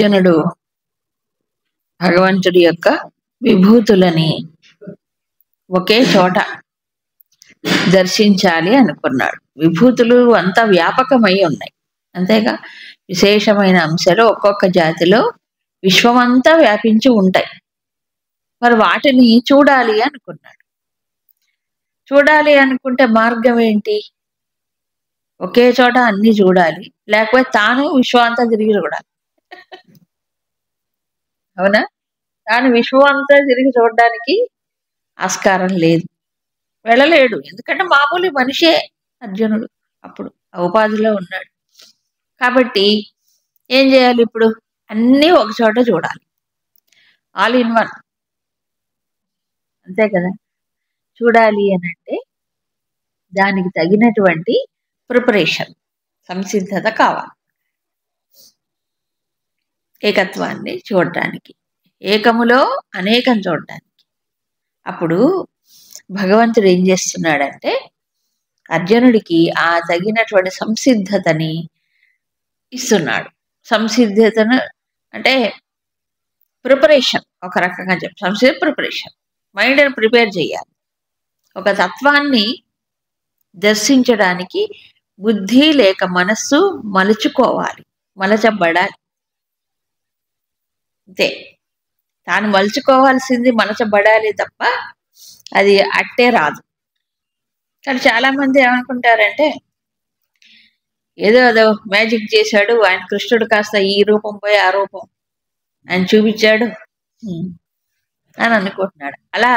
అర్జునుడు భగవంతుడి యొక్క విభూతులని ఒకే చోట దర్శించాలి అనుకున్నాడు. విభూతులు అంతా వ్యాపకమై ఉన్నాయి, అంతేగా విశేషమైన అంశాలు ఒక్కొక్క జాతిలో విశ్వమంతా వ్యాపించి ఉంటాయి. మరి వాటిని చూడాలి అనుకున్నాడు. చూడాలి అనుకుంటే మార్గం ఏంటి? ఒకే చోట అన్ని చూడాలి, లేకపోతే తాను విశ్వం అంతా తిరిగి చూడాలి. అవునా? తాను విశ్వం అంతా తిరిగి చూడడానికి ఆస్కారం లేదు, వెళ్ళలేడు. ఎందుకంటే మామూలు మనిషే అర్జునుడు, అప్పుడు ఆ ఉపాధిలో ఉన్నాడు. కాబట్టి ఏం చేయాలి? ఇప్పుడు అన్నీ ఒక చోట చూడాలి, ఆల్ ఇన్ వన్, అంతే కదా. చూడాలి అని అంటే దానికి తగినటువంటి ప్రిపరేషన్, సంసిద్ధత కావాలి. ఏకత్వాన్ని చూడటానికి, ఏకములో అనేకం చూడటానికి. అప్పుడు భగవంతుడు ఏం చేస్తున్నాడంటే అర్జునుడికి ఆ తగినటువంటి సంసిద్ధతని ఇస్తున్నాడు. సంసిద్ధతను అంటే ప్రిపరేషన్, ఒక రకంగా సంసిద్ధ ప్రిపరేషన్, మైండ్ని ప్రిపేర్ చేయాలి. ఒక తత్వాన్ని దర్శించడానికి బుద్ధి లేక మనస్సు మలుచుకోవాలి, మలచబడాలి. అంతే, తాను మలుచుకోవాల్సింది మలచబడాలి తప్ప అది అట్టే రాదు. కానీ చాలామంది ఏమనుకుంటారంటే ఏదో అదో మ్యాజిక్ చేశాడు ఆయన, కృష్ణుడు కాస్త ఈ రూపం పోయి ఆ రూపం ఆయన చూపించాడు అని అనుకుంటున్నాడు. అలా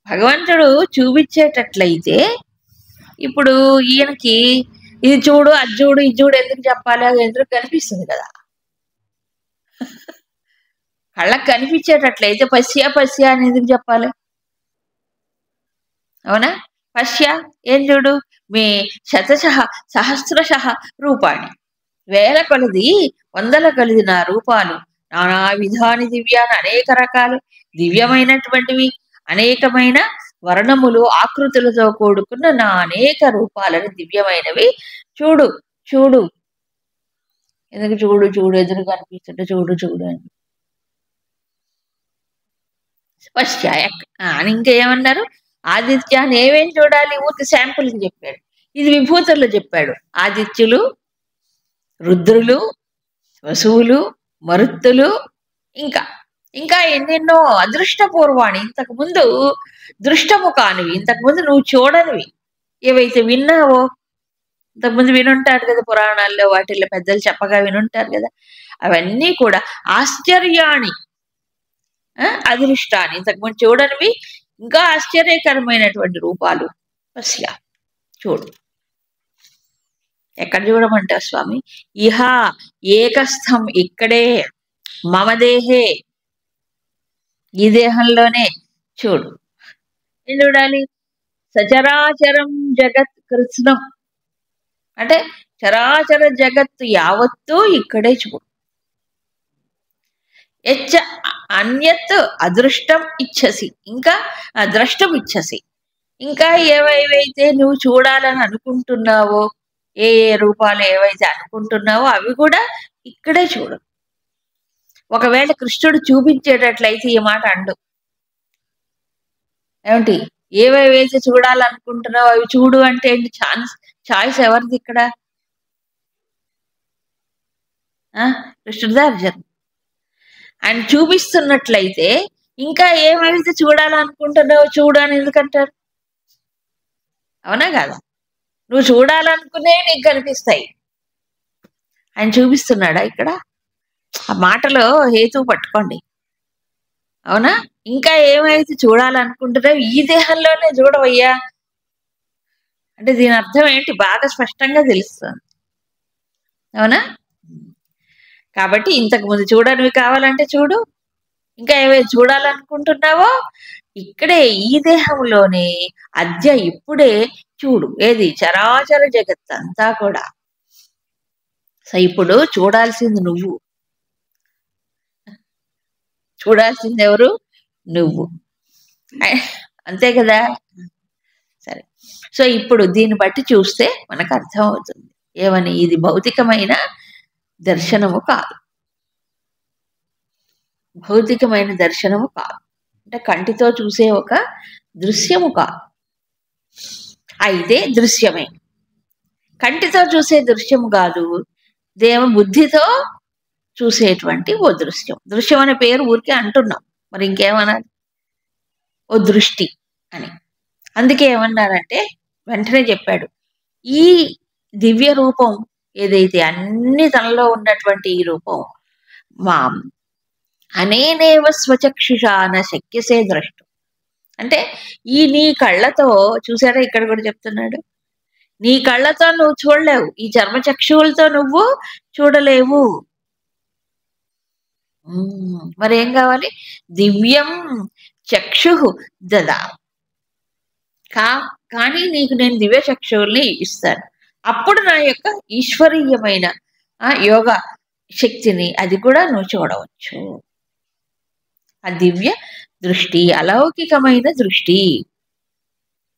భగవంతుడు చూపించేటట్లయితే ఇప్పుడు ఈయనకి ఇది చూడు అది చూడు ఇది చూడు ఎందుకు చెప్పాలి? అది ఎందుకు కనిపిస్తుంది కదా. కళ్ళకు కనిపించేటట్లయితే పశ్య పశ్య అని ఎందుకు చెప్పాలి? అవునా? పశ్య ఏం చూడు, మీ శతశః సహస్రశః రూపాణి, వేల కొలది వందల కొలది నా రూపాలు, నానా విధాని దివ్యాన్ని, అనేక రకాలు దివ్యమైనటువంటివి, అనేకమైన వర్ణములు ఆకృతులతో కూడుకున్న నా అనేక రూపాలను దివ్యమైనవి చూడు చూడు. ఎందుకు చూడు చూడు ఎదురు కనిపిస్తుంటే చూడు చూడు అని పశ్య అని ఇంకేమన్నారు? ఆదిత్యాన్ని ఏమేం చూడాలి? ఊరికి శాంపుల్కి చెప్పాడు. ఇది విభూతుల్లో చెప్పాడు. ఆదిత్యులు, రుద్రులు, వసువులు, మరుత్తులు, ఇంకా ఇంకా ఎన్నెన్నో అదృష్టపూర్వాణి, ఇంతకుముందు దృష్టము కానివి, ఇంతకుముందు నువ్వు చూడనివి ఏవైతే విన్నావో, ఇంతకుముందు వినుంటారు కదా పురాణాల్లో, వాటిల్లో పెద్దలు చెప్పగా వినుంటారు కదా, అవన్నీ కూడా ఆశ్చర్యాన్ని, అదృష్టాన్ని, ఇంతకుముందు చూడనివి ఇంకా ఆశ్చర్యకరమైనటువంటి రూపాలు. పశ్య చూడు. ఎక్కడ చూడమంటావు స్వామి? ఇహ ఏకస్థం, ఇక్కడే, మమ దేహే, ఈ దేహంలోనే చూడు. ఏం చూడాలి? సచరాచరం జగత్ కృత్స్నం, అంటే చరాచర జగత్తు యావత్తు ఇక్కడే చూడు. యచ్చ అన్యత్ అదృష్టం ఇచ్చసి, ఇంకా ద్రష్టం ఇచ్చసి, ఇంకా ఏవైతే నువ్వు చూడాలని అనుకుంటున్నావో, ఏ ఏ రూపాలు ఏవైతే అనుకుంటున్నావో అవి కూడా ఇక్కడే చూడు. ఒకవేళ కృష్ణుడు చూపించేటట్లయితే ఈ మాట అండు, ఏమిటి? ఏవేవైతే చూడాలనుకుంటున్నావో అవి చూడు అంటే ఏంటి? చాయిస్ ఎవరిది ఇక్కడ? కృష్ణుడిదా అర్జున్? ఆయన చూపిస్తున్నట్లయితే ఇంకా ఏమైతే చూడాలనుకుంటున్నావో చూడు అని ఎందుకంటారు? అవునా కదా? నువ్వు చూడాలనుకునే నీకు కనిపిస్తాయి. ఆయన చూపిస్తున్నాడా ఇక్కడ? ఆ మాటలో హేతువు పట్టుకోండి. అవునా? ఇంకా ఏమైతే చూడాలనుకుంటున్నావు ఈ దేహంలోనే చూడవయ్యా అంటే దీని అర్థం ఏంటి? బాగా స్పష్టంగా తెలుస్తుంది. అవునా? కాబట్టి ఇంతకు ముందు చూడనివి కావాలంటే చూడు, ఇంకా ఏవైతే చూడాలనుకుంటున్నావో ఇక్కడే ఈ దేహంలోనే అద్య ఇప్పుడే చూడు. ఏది? చరాచర జగత్ అంతా కూడా. సో ఇప్పుడు చూడాల్సింది నువ్వు, చూడాల్సింది ఎవరు? నువ్వు, అంతే కదా. సరే, సో ఇప్పుడు దీన్ని బట్టి చూస్తే మనకు అర్థం అవుతుంది ఏమని, ఇది భౌతికమైన దర్శనము కాదు, భౌతికమైన దర్శనము కాదు, అంటే కంటితో చూసే ఒక దృశ్యము కాదు. అయితే దృశ్యమే, కంటితో చూసే దృశ్యము కాదు, బుద్ధితో చూసేటువంటి ఓ దృశ్యం. దృశ్యం అనే పేరు ఊరికే అంటున్నాం, మరి ఇంకేమనాలి, ఓ దృష్టి అని. అందుకే ఏమన్నారంటే వెంటనే చెప్పాడు, ఈ దివ్య రూపం ఏదైతే అన్ని తనలో ఉన్నటువంటి ఈ రూపం మాం అనేనేవ స్వచక్షుషా న శక్యసే ద్రష్టు. అంటే ఈ నీ కళ్ళతో చూసారా, ఇక్కడ కూడా చెప్తున్నాడు, నీ కళ్ళతో నువ్వు చూడలేవు, ఈ చర్మచక్షువులతో నువ్వు చూడలేవు. మరేం కావాలి, దివ్యం చక్షు దదా, కానీ నీకు నేను దివ్య చక్షువుల్ని ఇస్తాను, అప్పుడు నా యొక్క ఈశ్వరీయమైన యోగ శక్తిని అది కూడా నువ్వు చూడవచ్చు. ఆ దివ్య దృష్టి అలౌకికమైన దృష్టి,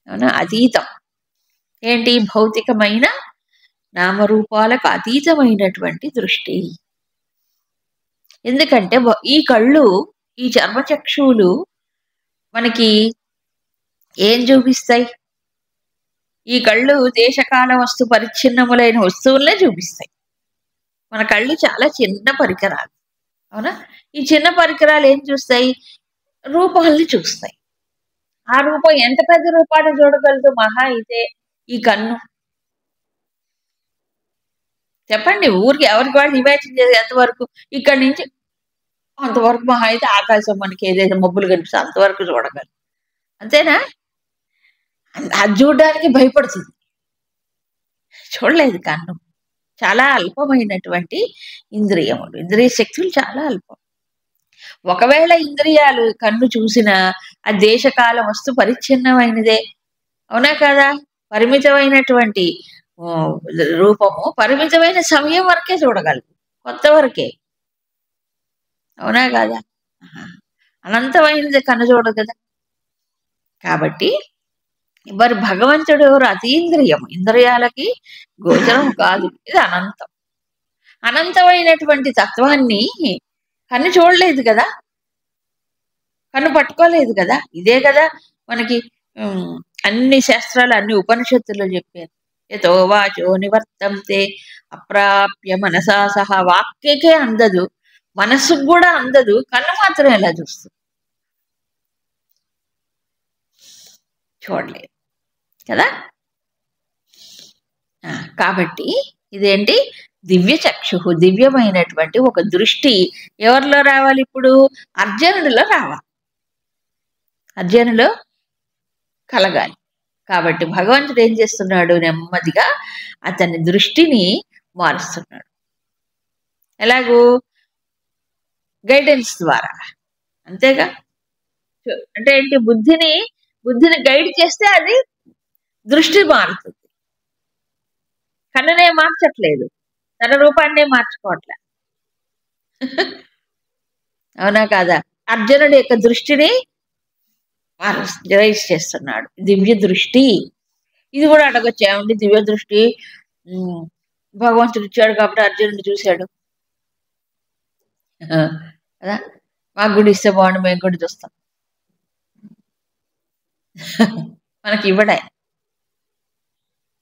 అవునా, అతీతం. ఏంటి, భౌతికమైన నామరూపాలకు అతీతమైనటువంటి దృష్టి. ఎందుకంటే ఈ కళ్ళు, ఈ చర్మచక్షువులు మనకి ఏం చూపిస్తాయి, ఈ కళ్ళు దేశకాల వస్తు పరిచ్ఛిన్నములైన వస్తువులనే చూపిస్తాయి. మన కళ్ళు చాలా చిన్న పరికరాలు, అవునా. ఈ చిన్న పరికరాలు ఏం చూస్తాయి, రూపాలని చూస్తాయి. ఆ రూపం ఎంత పెద్ద రూపాన్ని చూడగలదు మహా అయితే ఈ కన్ను. చెప్పండి, ఊరికి ఎవరికి వాళ్ళు ఇమాజిన్ చేసి ఎంతవరకు, ఇక్కడి నుంచి అంతవరకు మహా అయితే ఆకాశం మనకి ఏదైతే మబ్బులు కనిపిస్తే అంతవరకు చూడగలరు, అంతేనా. అది చూడడానికి భయపడుతుంది, చూడలేదు. కన్ను చాలా అల్పమైనటువంటి ఇంద్రియములు, ఇంద్రియ శక్తులు చాలా అల్పం. ఒకవేళ ఇంద్రియాలు కన్ను చూసిన ఆ దేశకాల వస్తు పరిచ్ఛిన్నమైనదే, అవునా కదా. పరిమితమైనటువంటి రూపము పరిమితమైన సమయం వరకే చూడగలదు, కొత్త వరకే, అవునా కదా. అనంతమైనది కన్ను చూడదు కదా. కాబట్టి మరి భగవంతుడు ఎవరు, అతీంద్రియం, ఇంద్రియాలకి గోచరం కాదు, ఇది అనంతం. అనంతమైనటువంటి తత్వాన్ని కన్ను చూడలేదు కదా, కన్ను పట్టుకోలేదు కదా. ఇదే కదా మనకి అన్ని శాస్త్రాలు, అన్ని ఉపనిషత్తుల్లో చెప్పారు, యతో వాచో నివర్తంతే అప్రాప్య మనసా సహా. వాక్యకే అందదు, మనస్సుకు కూడా అందదు, కన్ను మాత్రం ఎలా చూస్తుంది, చూడలేదు కదా. కాబట్టి ఇదేంటి, దివ్య చక్షు, దివ్యమైనటువంటి ఒక దృష్టి ఎవరిలో రావాలి, ఇప్పుడు అర్జునుడిలో రావాలి, అర్జునులో కలగాలి. కాబట్టి భగవంతుడు ఏం చేస్తున్నాడు, నెమ్మదిగా అతని దృష్టిని మారుస్తున్నాడు. ఎలాగూ, గైడెన్స్ ద్వారా, అంతేగా. అంటే ఏంటి, బుద్ధిని గైడ్ చేస్తే అది దృష్టి మారుతుంది. కన్నునే మార్చట్లేదు, తన రూపాన్నే మార్చుకోవట్లే, అవునా కాదా. అర్జునుడి యొక్క దృష్టిని రైజ్ చేస్తున్నాడు, దివ్య దృష్టి. ఇది కూడా అడగొచ్చు, ఏమండి దివ్య దృష్టి భగవంతుడు ఇచ్చాడు కాబట్టి అర్జునుడిని చూశాడు కదా, మాకు కూడా ఇస్తే బాగుండు, మేము కూడా చూస్తాం. మనకి ఇవ్వడే,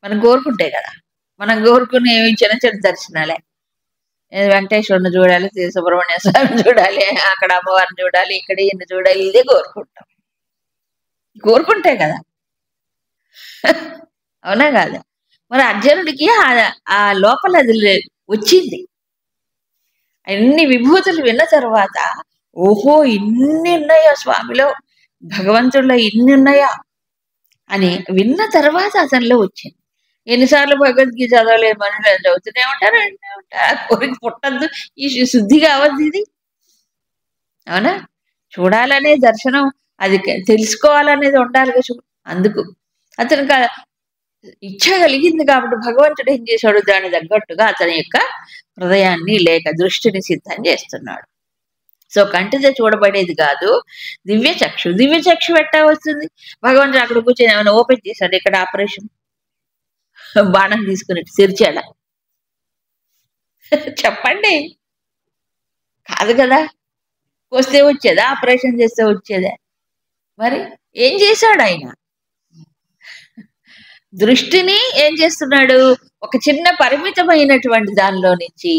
మనం కోరుకుంటే కదా. మనం కోరుకునే చిన్న చిన్న దర్శనాలే, వెంకటేశ్వరుని చూడాలి, సుబ్రహ్మణ్య స్వామిని చూడాలి, అక్కడ అమ్మవారిని చూడాలి, ఇక్కడ ఈయన చూడాలి, ఇదే కోరుకుంటాం, కోరుకుంటే కదా, అవునా కాదా. మరి అర్జునుడికి ఆ లోపల అది వచ్చింది. అన్ని విభూతులు విన్న తర్వాత, ఓహో ఇన్ని ఉన్నాయా స్వామిలో, భగవంతుడిలో ఇన్ని ఉన్నాయా అని విన్న తర్వాత అతనిలో వచ్చింది. ఎన్నిసార్లు భగవద్గీత చదవలేదు మనుషులు, చదువుతూనే ఉంటారు, కోరిక పుట్టద్దు, ఈ శుద్ధి కావద్దు ఇది, అవునా. చూడాలనే దర్శనం, అది తెలుసుకోవాలనేది ఉండాలి కదా. అందుకు అతనికి ఇచ్చ కలిగింది కాబట్టి భగవంతుడు ఏం చేశాడు, దాని తగ్గట్టుగా అతని యొక్క హృదయాన్ని లేక దృష్టిని సిద్ధం చేస్తున్నాడు. సో కంటితో చూడబడేది కాదు దివ్య చక్షు. దివ్య చక్షు ఎట్టా వస్తుంది, భగవంతుడు అక్కడ కూర్చొని ఏమైనా ఓపెన్ చేశాడు, ఇక్కడ ఆపరేషన్ బాణం తీసుకుని తెరిచాడా, చెప్పండి, కాదు కదా. కోస్తే వచ్చేదా, ఆపరేషన్ చేస్తే వచ్చేదే? మరి ఏం చేశాడు ఆయన? దృష్టిని ఏం చేస్తున్నాడు? ఒక చిన్న పరిమితమైనటువంటి దానిలో నుంచి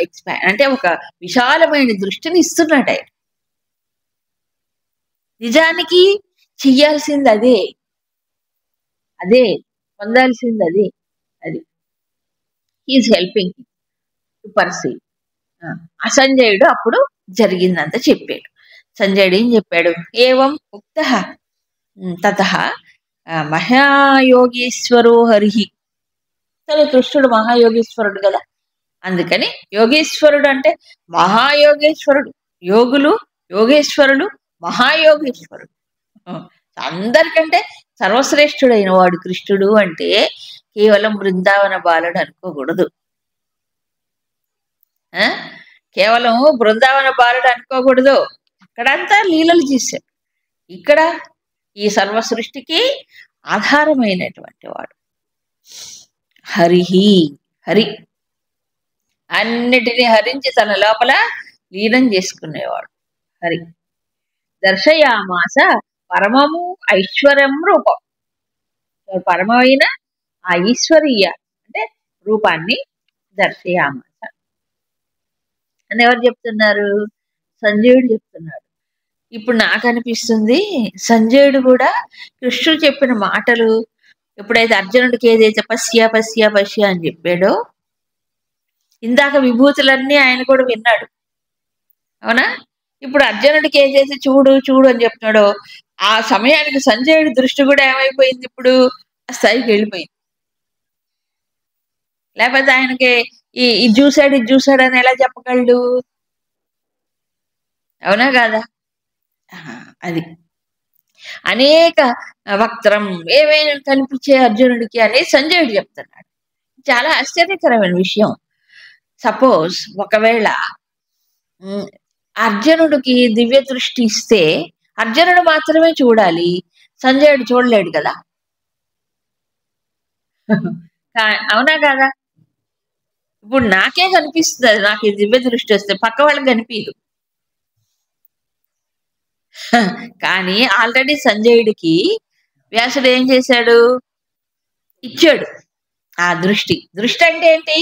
ఎక్స్పాండ్, అంటే ఒక విశాలమైన దృష్టిని ఇస్తున్నాడు ఆయన. నిజానికి చెయ్యాల్సింది అదే, అదే పొందాల్సింది అదే. అది ఈజ్ హెల్పింగ్ టు పర్సీవ్. సంజయుడు అప్పుడు జరిగిందంత చెప్పాడు. సంజయుడు ఏం చెప్పాడు? ఏవం ఉక్త తతః మహాయోగీశ్వరో హరి. సరే, కృష్ణుడు మహాయోగీశ్వరుడు కదా, అందుకని యోగేశ్వరుడు అంటే మహాయోగేశ్వరుడు. యోగులు, యోగేశ్వరుడు, మహాయోగేశ్వరుడు. అందరికంటే సర్వశ్రేష్ఠుడైన వాడు కృష్ణుడు అంటే కేవలం బృందావన బాలుడు అనుకోకూడదు. కేవలం బృందావన బాలుడు అనుకోకూడదు. అక్కడంతా లీలలు చేశాడు, ఇక్కడ ఈ సర్వ సృష్టికి ఆధారమైనటువంటి వాడు హరిహి. హరి అన్నిటినీ హరించి తన లోపల లీనం చేసుకునేవాడు హరి. దర్శయామాస పరమము ఐశ్వర్యం రూపం. పరమైన ఆ ఈశ్వరీయ అంటే రూపాన్ని దర్శయామాస అని ఎవరు చెప్తున్నారు? సంజయుడు చెప్తున్నాడు. ఇప్పుడు నాకు అనిపిస్తుంది, సంజయుడు కూడా కృష్ణుడు చెప్పిన మాటలు ఎప్పుడైతే అర్జునుడికి ఏదైతే పశ్య పశ్య పశ్య అని చెప్పాడో, ఇందాక విభూతులన్నీ ఆయన కూడా విన్నాడు, అవునా? ఇప్పుడు అర్జునుడికి ఏదైతే చూడు చూడు అని చెప్తున్నాడో, ఆ సమయానికి సంజయుడి దృష్టి కూడా ఏమైపోయింది? ఇప్పుడు ఆ స్థాయికి వెళ్ళిపోయింది. లేకపోతే ఆయనకి ఇది చూశాడు ఇది చూశాడు అని ఎలా చెప్పగలడు? అవునా కాదా? అది అనేక వక్త్రం ఏమైనా కనిపించే అర్జునుడికి అని సంజయుడు చెప్తున్నాడు. చాలా ఆశ్చర్యకరమైన విషయం. సపోజ్ ఒకవేళ అర్జునుడికి దివ్య దృష్టి ఇస్తే అర్జునుడు మాత్రమే చూడాలి, సంజయుడు చూడలేడు కదా, అవునా కాదా? ఇప్పుడు నాకే కనిపిస్తుంది, నాకు ఈ దివ్య దృష్టి వస్తే పక్క వాళ్ళకి కనిపించదు. కానీ ఆల్రెడీ సంజయుడికి వ్యాసుడు ఏం చేశాడు? ఇచ్చాడు ఆ దృష్టి. దృష్టి అంటే ఏంటి?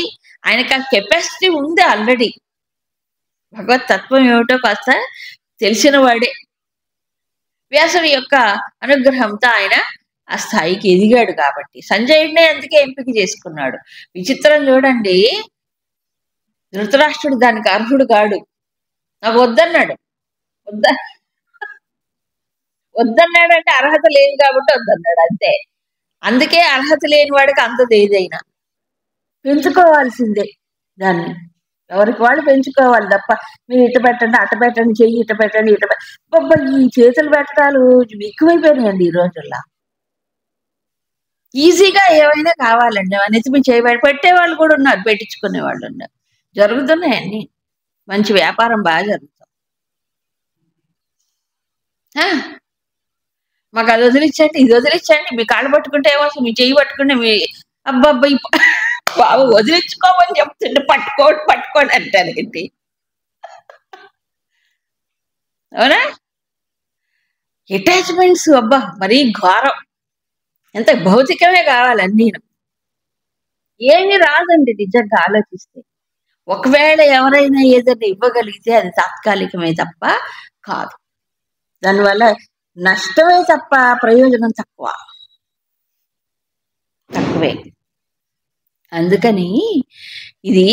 ఆయనకు ఆ కెపాసిటీ ఉంది ఆల్రెడీ. భగవత్ తత్వం ఏమిటో కాస్త తెలిసిన వాడే. వ్యాసుడి యొక్క అనుగ్రహంతో ఆయన ఆ స్థాయికి ఎదిగాడు కాబట్టి సంజయుడినే అందుకే ఎంపిక చేసుకున్నాడు. విచిత్రం చూడండి, ధృతరాష్ట్రుడు దానికి అర్హుడు కాడు. నాకు వద్దన్నాడు. వద్దన్నాడంటే అర్హత లేదు కాబట్టి వద్దన్నాడు, అంతే. అందుకే అర్హత లేని వాడికి అంత ఏదైనా పెంచుకోవాల్సిందే. దాన్ని ఎవరికి వాళ్ళు పెంచుకోవాలి తప్ప మీరు ఇట పెట్టండి అట పెట్టండి చెయ్యి ఇట పెట్టండి ఇట ఈ చేతులు పెట్టడాలు ఎక్కువైపోయినాయండి ఈ రోజుల్లో. ఈజీగా ఏమైనా కావాలండి, నెత్తిమి చేయబడి పెట్టేవాళ్ళు కూడా ఉన్నారు, పెట్టించుకునే వాళ్ళు ఉన్నారు. జరుగుతున్నాయండి, మంచి వ్యాపారం బాగా జరుగుతుంది. మాకు అది వదిలించండి ఇది వదిలించండి, మీ కాళ్ళు పట్టుకుంటే ఏమో మీ చెయ్యి పట్టుకుంటే మీ అబ్బాయి బాబు వదిలించుకోమని చెప్తుండే, పట్టుకోండి అంటారు ఏంటి, అవునా? అటాచ్మెంట్స్ అబ్బా మరీ ఘోరం. ఎంత భౌతికమే కావాలన్నీ, ఏమీ రాదండి నిజంగా ఆలోచిస్తే. ఒకవేళ ఎవరైనా ఏదైనా ఇవ్వగలిగితే అది తాత్కాలికమే తప్ప కాదు, దానివల్ల నష్టమే తప్ప ప్రయోజనం తక్కువే. అందుకని ఇది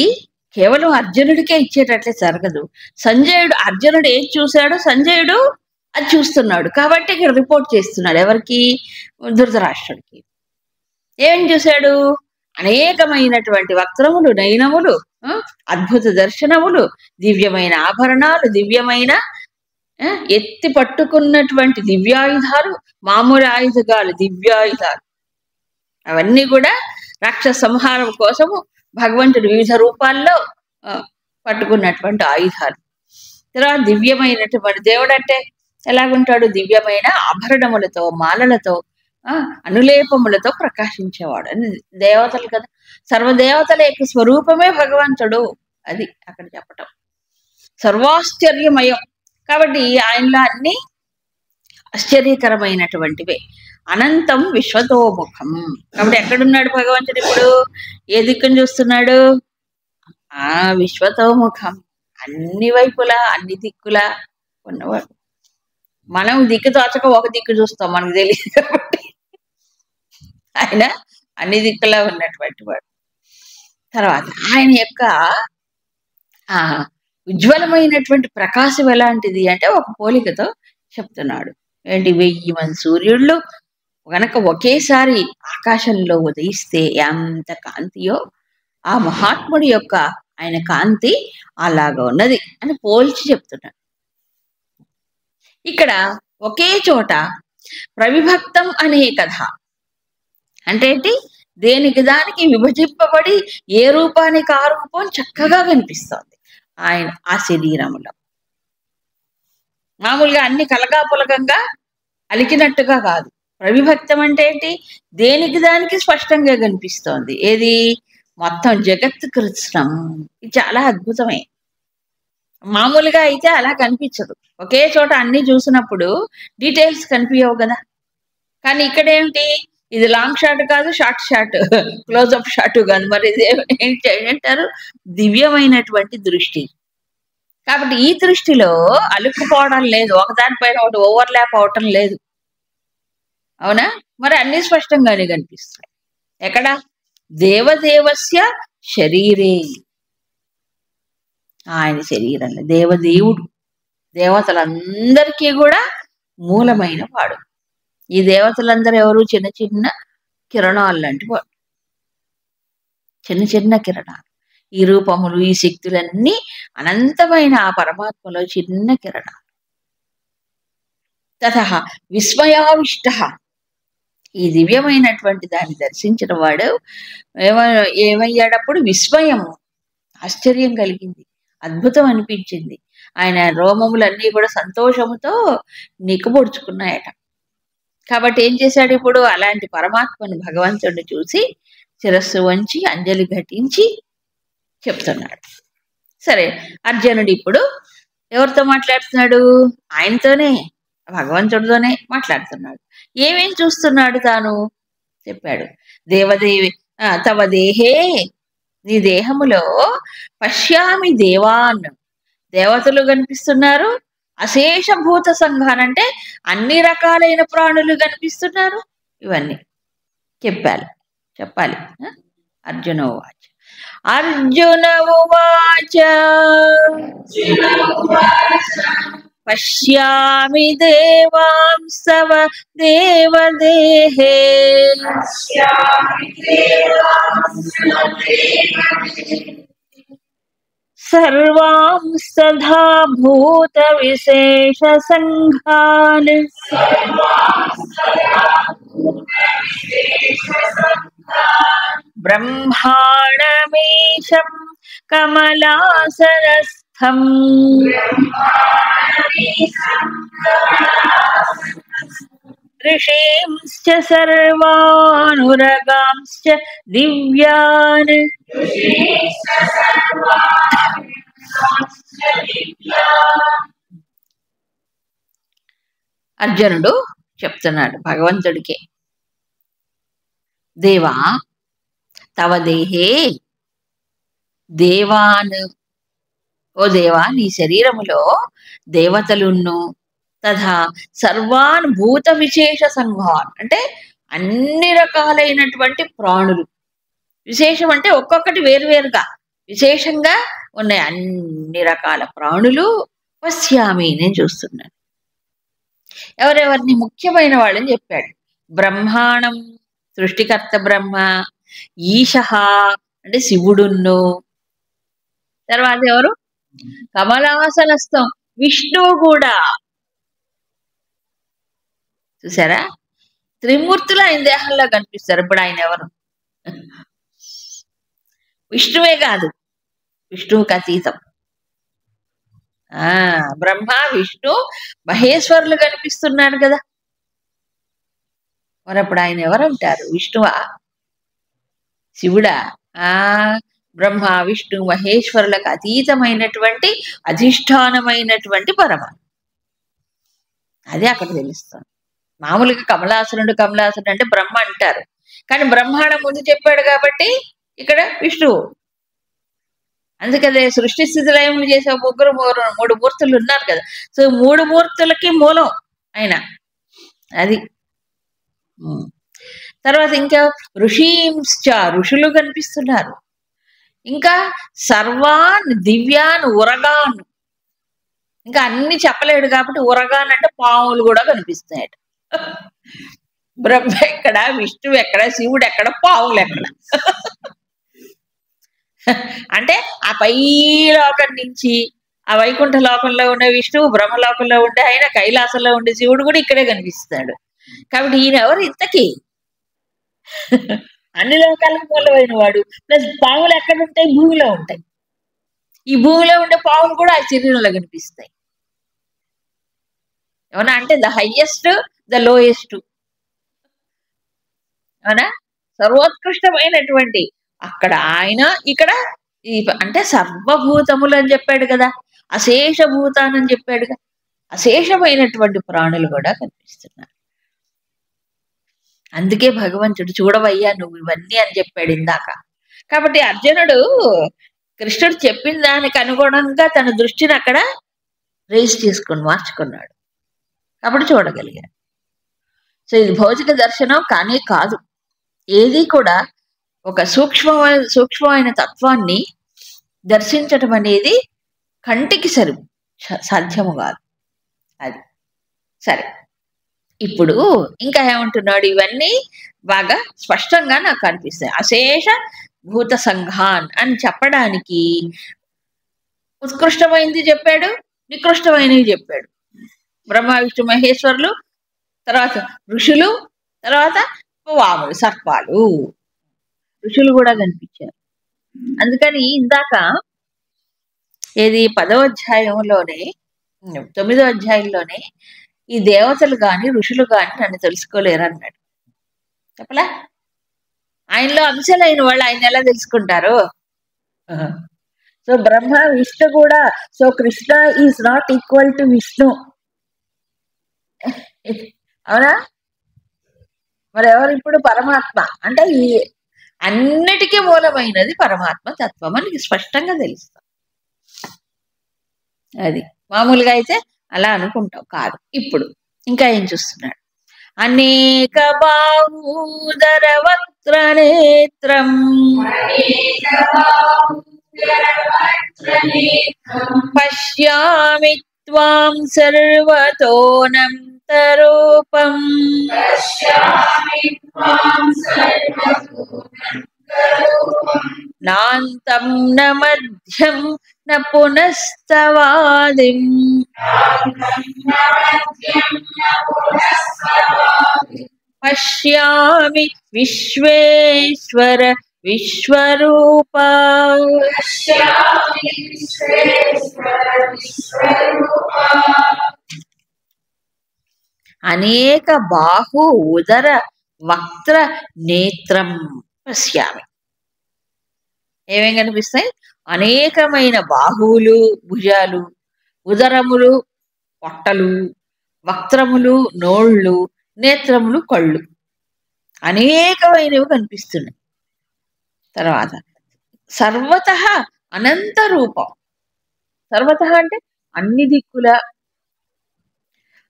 కేవలం అర్జునుడికే ఇచ్చేటట్లే జరగదు. అర్జునుడు ఏం చూశాడు, సంజయుడు అది చూస్తున్నాడు కాబట్టి ఇక్కడ రిపోర్ట్ చేస్తున్నాడు. ఎవరికి? ధృతరాష్ట్రుడికి. ఏం చూశాడు? అనేకమైనటువంటి వక్త్రములు, నయనములు, అద్భుత దర్శనములు, దివ్యమైన ఆభరణాలు, దివ్యమైన ఎత్తి పట్టుకున్నటువంటి దివ్యాయుధాలు, మామూలు ఆయుధాలు, దివ్యాయుధాలు, అవన్నీ కూడా రాక్షస సంహారం కోసము భగవంతుడు వివిధ రూపాల్లో పట్టుకున్నటువంటి ఆయుధాలు. తర్వాత దివ్యమైనటువంటి దేవుడు అంటే ఎలాగుంటాడు? దివ్యమైన ఆభరణములతో, మాలలతో, అనులేపములతో ప్రకాశించేవాడు అని దేవతలు కదా, సర్వదేవతల యొక్క స్వరూపమే భగవంతుడు. అది అక్కడ చెప్పటం. సర్వాశ్చర్యమయం. కాబట్టి ఆయనలో అన్ని ఆశ్చర్యకరమైనటువంటివే. అనంతం విశ్వతోముఖం. కాబట్టి ఎక్కడున్నాడు భగవంతుడు ఇప్పుడు? ఏ దిక్కును చూస్తున్నాడు? విశ్వతోముఖం. అన్ని వైపులా అన్ని దిక్కులా ఉన్నవాడు. మనం దిక్కు తోచక ఒక దిక్కు చూస్తాం, మనకు తెలియదు. కాబట్టి ఆయన అన్ని దిక్కులా ఉన్నటువంటి వాడు. తర్వాత ఆయన యొక్క ఉజ్వలమైనటువంటి ప్రకాశం ఎలాంటిది అంటే ఒక పోలికతో చెప్తున్నాడు. ఏంటి? 1000 మంది సూర్యుళ్ళు గనక ఒకేసారి ఆకాశంలో ఉదయిస్తే ఎంత కాంతియో ఆ మహాత్ముడి యొక్క ఆయన కాంతి అలాగా ఉన్నది అని పోల్చి చెప్తున్నాడు. ఇక్కడ ఒకే చోట ప్రవిభక్తం అనే కథ అంటే ఏంటి? దేనికి దానికి విభజింపబడి ఏ రూపానికి ఆ రూపం చక్కగా కనిపిస్తోంది ఆయన ఆ శరీరంలో. మామూలుగా అన్ని కలగాపులగంగా అలికినట్టుగా కాదు. ప్రవిభక్తం అంటే ఏంటి? దేనికి దానికి స్పష్టంగా కనిపిస్తోంది. ఏది? మొత్తం జగత్ కృష్ణం. ఇది చాలా అద్భుతమే. మామూలుగా అయితే అలా కనిపించదు. ఒకే చోట అన్ని చూసినప్పుడు డీటెయిల్స్ కనిపించవు కదా. కానీ ఇక్కడ ఏమిటి? ఇది లాంగ్ షాట్ కాదు, షార్ట్ షాట్, క్లోజ్అప్ షాట్ కాదు. మరి ఇది ఏంటంటారు? దివ్యమైనటువంటి దృష్టి. కాబట్టి ఈ దృష్టిలో అలుక్కుపోవడం లేదు, ఒకదానిపైన ఒకటి ఓవర్లాప్ అవటం లేదు. అవునా? మరి అన్ని స్పష్టంగానే కనిపిస్తాయి. ఎక్కడ? దేవదేవస్య శరీరే. ఆయన శరీరంలో దేవదేవుడు, దేవతలందరికీ కూడా మూలమైన వాడు. ఈ దేవతలందరూ ఎవరు? చిన్న చిన్న కిరణాలు లాంటి వాడు. చిన్న చిన్న కిరణాలు. ఈ రూపములు, ఈ శక్తులన్నీ అనంతమైన ఆ పరమాత్మలో చిన్న కిరణాలు. తతః విస్మయావిష్ట. ఈ దివ్యమైనటువంటి దాన్ని దర్శించిన వాడు ఏమయ్యాడప్పుడు? విస్మయం, ఆశ్చర్యం కలిగింది, అద్భుతం అనిపించింది. ఆయన రోమములన్నీ కూడా సంతోషముతో నిక్కబొడుచుకున్నాయట. కాబట్టి ఏం చేశాడు ఇప్పుడు? అలాంటి పరమాత్మను భగవంతుడిని చూసి శిరస్సు వంచి అంజలి ఘటించి చెప్తున్నాడు. సరే, అర్జునుడు ఇప్పుడు ఎవరితో మాట్లాడుతున్నాడు? ఆయనతోనే, భగవంతుడితోనే మాట్లాడుతున్నాడు. ఏమేం చూస్తున్నాడు తాను చెప్పాడు. దేవదేవి తవ దేహే, నీ దేహములో పశ్యామి దేవాన్, దేవతలు కనిపిస్తున్నారు. అశేష భూత సంఘాన్ అంటే అన్ని రకాలైన ప్రాణులు కనిపిస్తున్నారు. ఇవన్నీ చెప్పాలి. అర్జున ఉవాచ. అర్జున ఉవాచ పశ్యామి దేవాంస్తవ దేవదేహే సర్వాంస్తథా భూత విశేష సంఘాన్ బ్రహ్మాణమీశం కమలాసనస్థం ఋషీంశ్చ సర్వానురగాంశ్చ దివ్యాన్. అర్జునుడు చెప్తున్నాడు భగవంతుడికి, దేవా తవ దేహే, దేవాన్, ఓ దేవా నీ శరీరములో దేవతలున్ను, తథా సర్వాన్ భూత విశేష సంఘాన్ అంటే అన్ని రకాలైనటువంటి ప్రాణులు. విశేషం అంటే ఒక్కొక్కటి వేరువేరుగా విశేషంగా ఉన్నాయి. అన్ని రకాల ప్రాణులు పశ్యామి, నేను చూస్తున్నాను. ఎవరెవరిని? ముఖ్యమైన వాళ్ళని చెప్పాడు. బ్రహ్మాణం, సృష్టికర్త బ్రహ్మ. ఈశ అంటే శివుడున్ను. తర్వాత ఎవరు? కమలాసనస్థం, విష్ణువు కూడా. చూసారా? త్రిమూర్తులు ఆయన దేహంలో కనిపిస్తారు. ఇప్పుడు ఆయన ఎవరు? విష్ణువే కాదు, విష్ణువుకి అతీతం. బ్రహ్మ, విష్ణు, మహేశ్వరులు కనిపిస్తున్నారు కదా. మరి అప్పుడు ఆయన ఎవరంటారు? విష్ణువా? శివుడా? బ్రహ్మ విష్ణు మహేశ్వరులకు అతీతమైనటువంటి అధిష్టానమైనటువంటి పరమాత్మ. అదే అక్కడ తెలుస్తుంది. మామూలుగా కమలాసురుడు అంటే బ్రహ్మ అంటారు, కానీ బ్రహ్మాండం ముందు చెప్పాడు కాబట్టి ఇక్కడ విష్ణువు. అందుకదే సృష్టి స్థితి లయములు చేసే మూడు మూర్తులు ఉన్నారు కదా. సో 3 మూర్తులకి మూలం ఆయన. అది తర్వాత ఇంకా ఋషీంశ్చ, ఋషులు కనిపిస్తున్నారు. ఇంకా సర్వాన్ దివ్యాన్ ఉరగాన్, ఇంకా అన్ని చెప్పలేడు కాబట్టి ఉరగాన్ అంటే పాములు కూడా కనిపిస్తాయట. బ్రహ్మ ఎక్కడ, విష్ణువు ఎక్కడ, శివుడు ఎక్కడ, పావులు ఎక్కడ? అంటే ఆ పై లోకం నుంచి ఆ వైకుంఠ లోకంలో ఉండే విష్ణువు, బ్రహ్మలోకంలో ఉండే ఆయన, కైలాసంలో ఉండే శివుడు కూడా ఇక్కడే కనిపిస్తాడు. కాబట్టి ఈయన ఎవరు ఇంతకీ? అన్ని లోకాలకు మూలమైన వాడు. ప్లస్ పాములు ఎక్కడ ఉంటాయి? భూమిలో ఉంటాయి. ఈ భూమిలో ఉండే పాములు కూడా ఆ శరీరంలో కనిపిస్తాయి. అవునా? అంటే ద హయ్యెస్ట్, ద లోయెస్ట్. అవునా? సర్వోత్కృష్టమైనటువంటి అక్కడ ఆయన, ఇక్కడ అంటే సర్వభూతములు అని చెప్పాడు కదా, అశేష భూతానని చెప్పాడు కదా, అశేషమైనటువంటి ప్రాణులు కూడా కనిపిస్తున్నారు. అందుకే భగవంతుడు చూడవయ్యా నువ్వు ఇవన్నీ అని చెప్పాడు ఇందాక. కాబట్టి అర్జునుడు కృష్ణుడు చెప్పిన దానికి అనుగుణంగా తన దృష్టిని అక్కడ రేస్ చేసుకుని మార్చుకున్నాడు. కాబట్టి చూడగలిగాడు. సో ఇది భౌతిక దర్శనం కానీ కాదు. ఏది కూడా ఒక సూక్ష్మమైన తత్వాన్ని దర్శించటం అనేది కంటికి సాధ్యము కాదు. అది సరే. ఇప్పుడు ఇంకా ఏమంటున్నాడు? ఇవన్నీ బాగా స్పష్టంగా నాకు కనిపిస్తాయి. అశేష భూత సంఘాన్ అని చెప్పడానికి ఉత్కృష్టమైనది చెప్పాడు, నికృష్టమైనవి చెప్పాడు. బ్రహ్మ విష్ణు మహేశ్వరులు, తర్వాత ఋషులు, తర్వాత వాములు, సర్పాలు, ఋషులు కూడా కనిపించారు. అందుకని ఇందాక ఏది 10వ అధ్యాయంలోనే 9వ అధ్యాయంలోనే ఈ దేవతలు కానీ ఋషులు కానీ నన్ను తెలుసుకోలేరు అన్నాడు. చెప్పలా? ఆయనలో అంశాలైన వాళ్ళు ఆయన ఎలా తెలుసుకుంటారు? సో బ్రహ్మ విష్ణు కూడా, so Krishna is not equal to Vishnu. అవునా? మరి ఎవరు ఇప్పుడు? పరమాత్మ. అంటే ఈ అన్నిటికీ మూలమైనది పరమాత్మ తత్వం అని స్పష్టంగా తెలుస్తాం. అది మామూలుగా అయితే అలా అనుకుంటాం, కాదు. ఇప్పుడు ఇంకా ఏం చూస్తున్నాడు? అనేక బాహూదర వక్త్ర నేత్రం పశ్యామి త్వాం సర్వతోనంతరూపం నాంతం న మధ్యం న పునస్తవాదిం పశ్యామి విశ్వేశ్వర విశ్వరూప. అనేక బాహు ఉదర వక్త్ర నేత్రం పశ్యామి. ఏమేం కనిపిస్తాయి? అనేకమైన బాహువులు, భుజాలు, ఉదరములు, పొట్టలు, వక్త్రములు, నోళ్ళు, నేత్రములు, కళ్ళు, అనేకమైనవి కనిపిస్తున్నాయి. తర్వాత సర్వత అనంత రూపం. సర్వత అంటే అన్ని దిక్కుల,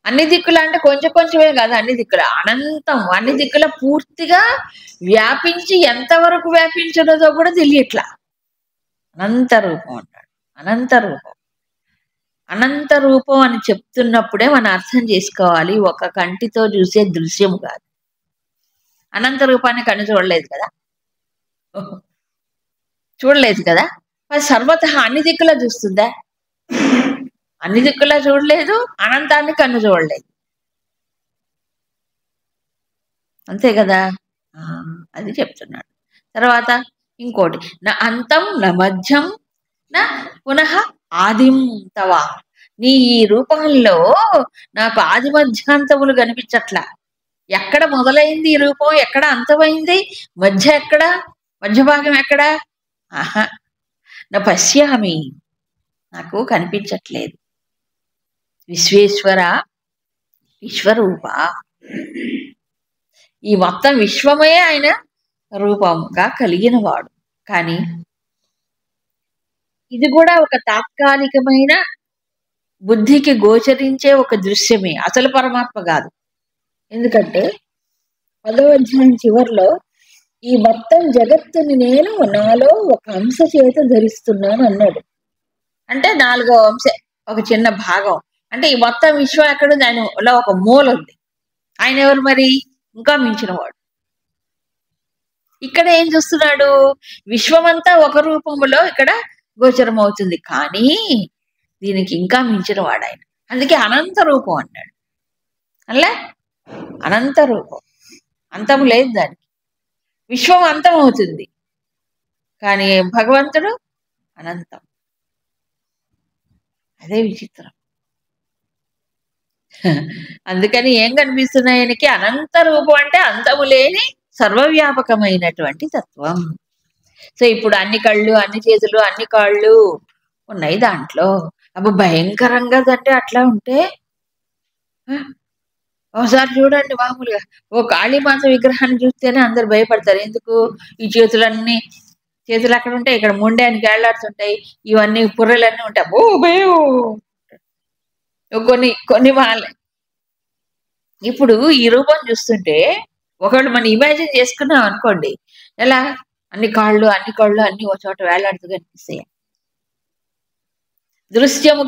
అన్ని దిక్కుల అంటే కొంచెం కొంచెమే కాదు, అన్ని దిక్కుల అనంతం, అన్ని దిక్కుల పూర్తిగా వ్యాపించి ఎంతవరకు వ్యాపించినదో కూడా తెలియట్లా. అనంత రూపం అంటాడు. అనంత రూపం. అనంత రూపం అని చెప్తున్నప్పుడే మనం అర్థం చేసుకోవాలి, ఒక కంటితో చూసే దృశ్యం కాదు. అనంత రూపాన్ని కన్ను చూడలేదు కదా, చూడలేదు కదా. మరి సర్వత అన్ని దిక్కులా చూస్తుందా? అన్ని దిక్కులా చూడలేదు, అనంతాన్ని కన్ను చూడలేదు, అంతే కదా. అది చెప్తున్నాడు. తర్వాత ఇంకోటి, నా అంతం నా మధ్యం నా పునః ఆదిం తవా. నీ ఈ రూపంలో నాకు ఆది మధ్యాంతములు కనిపించట్లా. ఎక్కడ మొదలైంది ఈ రూపం, ఎక్కడ అంతమైంది, మధ్య ఎక్కడ, మధ్య భాగం ఎక్కడ ఆహా, నా పశ్యామి, నాకు కనిపించట్లేదు. విశ్వేశ్వర, విశ్వరూప, ఈ మొత్తం విశ్వమే ఆయన రూపంగా కలిగిన వాడు. కానీ ఇది కూడా ఒక తాత్కాలికమైన బుద్ధికి గోచరించే ఒక దృశ్యమే, అసలు పరమాత్మ కాదు. ఎందుకంటే 10వ అధ్యాయం చివరిలో ఈ మొత్తం జగత్తుని నేను నాలో ఒక అంశ చేత ధరిస్తున్నాను అన్నాడు. అంటే 4వ అంశ, ఒక చిన్న భాగం. అంటే ఈ మొత్తం విశ్వం ఎక్కడుంది? ఆయనలో ఒక మూల ఉంది. ఆయన ఎవరు మరి? ఇంకా మించిన వాడు. ఇక్కడ ఏం చూస్తున్నాడు? విశ్వమంతా ఒక రూపంలో ఇక్కడ గోచరం అవుతుంది, కానీ దీనికి ఇంకా మించిన వాడు ఆయన. అందుకే అనంత రూపం అన్నాడు. అలా అనంత రూపం, అంతం లేదు దానికి. విశ్వం అంతం అవుతుంది, కానీ భగవంతుడు అనంతం. అదే విచిత్రం. అందుకని ఏం కనిపిస్తున్నాయి ఆయనకి? అనంత రూపం అంటే అంతము లేని సర్వవ్యాపకమైనటువంటి తత్వం. సో ఇప్పుడు అన్ని కళ్ళు, అన్ని చేతులు, అన్ని కాళ్ళు ఉన్నాయి దాంట్లో. అబ్బా భయంకరంగా అంటే అట్లా ఉంటే ఒకసారి చూడండి, మామూలుగా ఓ కాళీమాత విగ్రహాన్ని చూస్తేనే అందరు భయపడతారు. ఎందుకు? ఈ చేతులు అక్కడ ఉంటాయి, ఇక్కడ ముండానికి ఏళ్లాడుతుంటాయి, ఇవన్నీ పుర్రెలన్నీ ఉంటాయి. ఓ భయం. కొన్ని వాళ్ళ ఇప్పుడు ఈ రూపం చూస్తుంటే ఒకళ్ళు మనం ఇమాజిన్ చేసుకున్నాం అనుకోండి, ఎలా అన్ని కాళ్ళు అన్ని ఒక చోట వేలాడుతూ కనిపిస్తాయి. దృశ్యము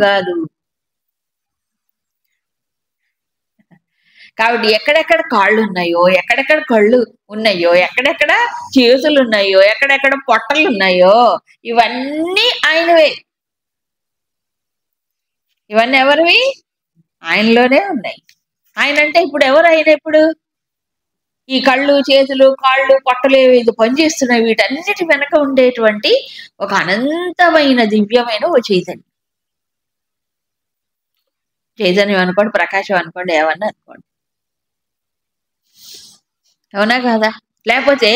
కాదు. కాబట్టి ఎక్కడెక్కడ కాళ్ళు ఉన్నాయో, ఎక్కడెక్కడ కళ్ళు ఉన్నాయో, ఎక్కడెక్కడ చేతులు ఉన్నాయో, ఎక్కడెక్కడ పొట్టలు ఉన్నాయో, ఇవన్నీ ఆయనవే. ఇవన్నీ ఎవరివి? ఆయనలోనే ఉన్నాయి. ఆయన అంటే ఇప్పుడు ఎవరు? ఆయన ఇప్పుడు ఈ కళ్ళు, చేతులు, కాళ్ళు, పొట్టలు ఏవి పనిచేస్తున్నాయి, వీటన్నిటి వెనక ఉండేటువంటి ఒక అనంతమైన దివ్యమైన ఓ చైతన్యం అనుకోండి, ప్రకాశం అనుకోండి, ఏమన్నా అనుకోండి. అవునా కాదా? లేకపోతే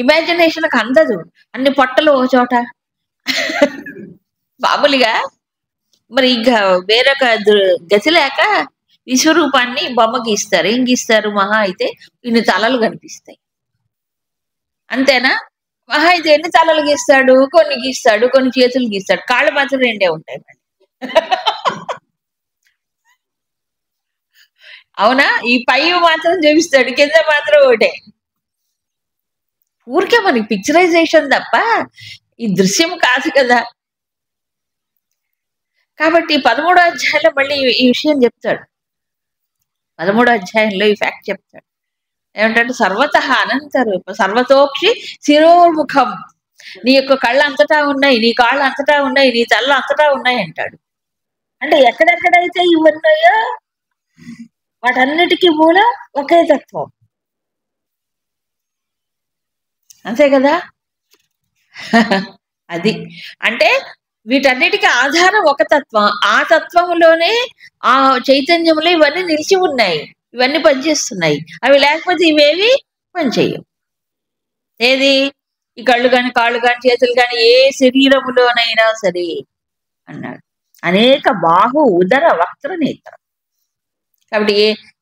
ఇమాజినేషన్కి అందదు అన్ని పొట్టలు ఒక చోట. మామూలుగా మరి ఇంకా వేరొక గతి లేక విశ్వరూపాన్ని బొమ్మ గీస్తారు. ఏం గీస్తారు? మహా అయితే ఇన్ని తలలు కనిపిస్తాయి, అంతేనా? మహా అయితే ఎన్ని తలలు గీస్తాడు? కొన్ని గీస్తాడు, కొన్ని చేతులు గీస్తాడు. కాళ్ళు మాత్రం 2 ఉంటాయి మళ్ళీ. అవునా? ఈ పై మాత్రం చూపిస్తాడు, కింద మాత్రం ఒకటే. ఊరికే మనకి పిక్చరైజేషన్ తప్ప ఈ దృశ్యం కాదు కదా. కాబట్టి 13వ అధ్యాయంలో మళ్ళీ ఈ విషయం చెప్తాడు. 13వ అధ్యాయంలో ఈ ఫ్యాక్ట్ చెప్తాడు. ఏమంటే సర్వత అనంత రూపం, సర్వతోక్షి శిరోముఖం. నీ యొక్క కళ్ళు అంతటా ఉన్నాయి, నీ కాళ్ళు అంతటా ఉన్నాయి, నీ తల్లు అంతటా ఉన్నాయి అంటాడు. అంటే ఎక్కడెక్కడైతే ఇవి ఉన్నాయో వాటన్నిటికీ మూల ఒకే తత్వం, అంతే కదా. అది అంటే వీటన్నిటికీ ఆధారం ఒక తత్వం. ఆ తత్వంలోనే, ఆ చైతన్యంలో ఇవన్నీ నిలిచి ఉన్నాయి, ఇవన్నీ పనిచేస్తున్నాయి. అవి లేకపోతే ఇవేవి పనిచేయవు. ఏది? ఈ కళ్ళు కాని, కాళ్ళు కాని, చేతులు కాని, ఏ శరీరములోనైనా సరే అన్నాడు. అనేక బాహు ఉదర వక్ర నేత్రం. కాబట్టి